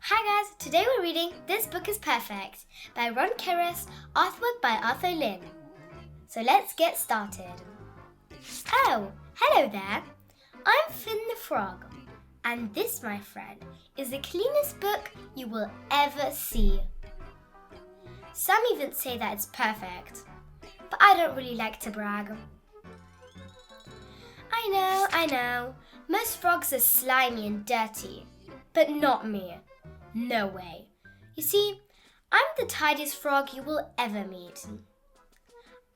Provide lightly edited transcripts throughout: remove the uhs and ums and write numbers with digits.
Hi guys, today we're reading This Book is Perfect by Ron Keres, artwork by Arthur Lynn. So let's get started. Oh, hello there. I'm Finn the Frog, and this, my friend, is the cleanest book you will ever see. Some even say that it's perfect, but I don't really like to brag. I know, most frogs are slimy and dirty, but not me. No way. You see, I'm the tidiest frog you will ever meet.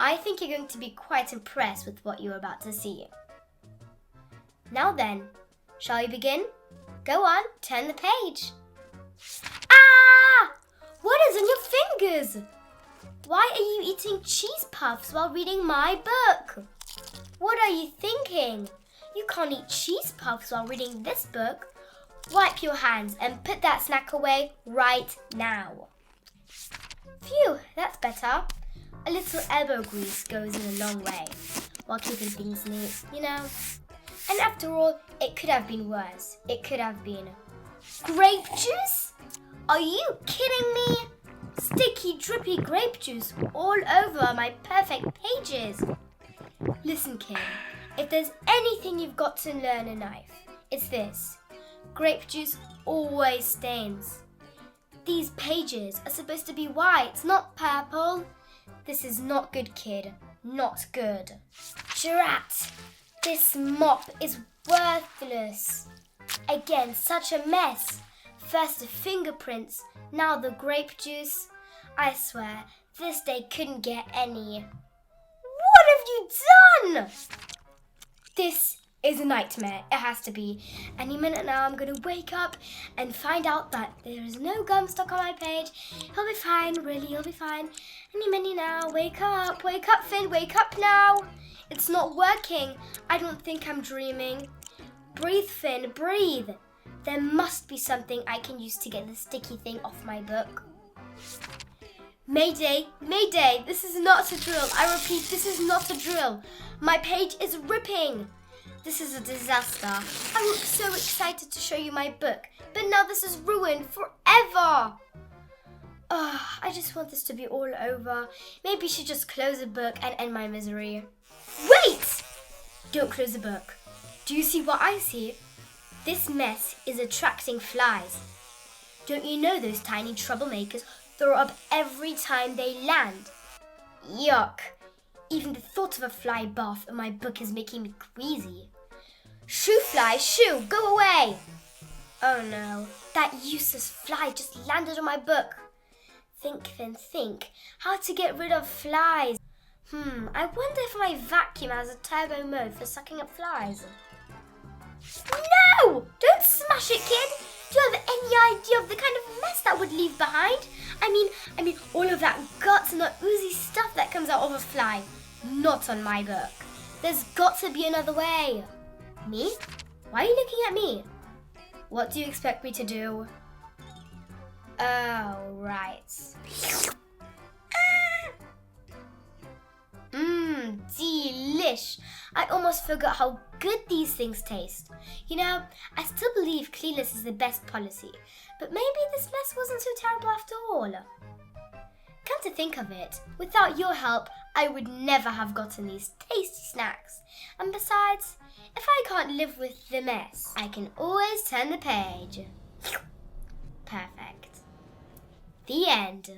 I think you're going to be quite impressed with what you're about to see. Now then, shall we begin? Go on, turn the page. Ah! What is on your fingers? Why are you eating cheese puffs while reading my book? What are you thinking? You can't eat cheese puffs while reading this book. Wipe your hands and put that snack away right now. Phew, that's better. A little elbow grease goes in a long way while keeping things neat, you know. And after all, it could have been worse. It could have been grape juice? Are you kidding me? Sticky, drippy grape juice all over my perfect pages. Listen, kid, if there's anything you've got to learn in life, it's this. Grape juice always stains. These pages are supposed to be white, not purple. This is not good, kid. Not good. Drat! This mop is worthless. Again, such a mess. First the fingerprints, now the grape juice. I swear, this day couldn't get any. What have you done? This is a nightmare. It has to be. Any minute now I'm going to wake up and find out that there is no gum stuck on my page. He'll be fine, really, he'll be fine. Any minute now, wake up, Finn, wake up now. It's not working. I don't think I'm dreaming. Breathe, Finn, breathe. There must be something I can use to get the sticky thing off my book. Mayday, mayday, this is not a drill. I repeat, this is not a drill. My page is ripping. This is a disaster. I was so excited to show you my book, but now this is ruined forever. I just want this to be all over. Maybe I should just close the book and end my misery. Wait! Don't close the book. Do you see what I see? This mess is attracting flies. Don't you know those tiny troublemakers throw up every time they land? Yuck! Even the thought of a fly bath in my book is making me queasy. Shoo fly, shoo, go away! Oh no, that useless fly just landed on my book. Think, Finn, think. How to get rid of flies? I wonder if my vacuum has a turbo mode for sucking up flies. No! Don't smash it, kid! Do you have any idea of the kind of mess that would leave behind? I mean, all of that guts and the oozy stuff that comes out of a fly. Not on my book. There's got to be another way. Me? Why are you looking at me? What do you expect me to do? Oh, right. Delish. I almost forgot how good these things taste. You know, I still believe Cleanest is the best policy, but maybe this mess wasn't so terrible after all. Come to think of it, without your help, I would never have gotten these tasty snacks. And besides, if I can't live with the mess, I can always turn the page. Perfect. The end.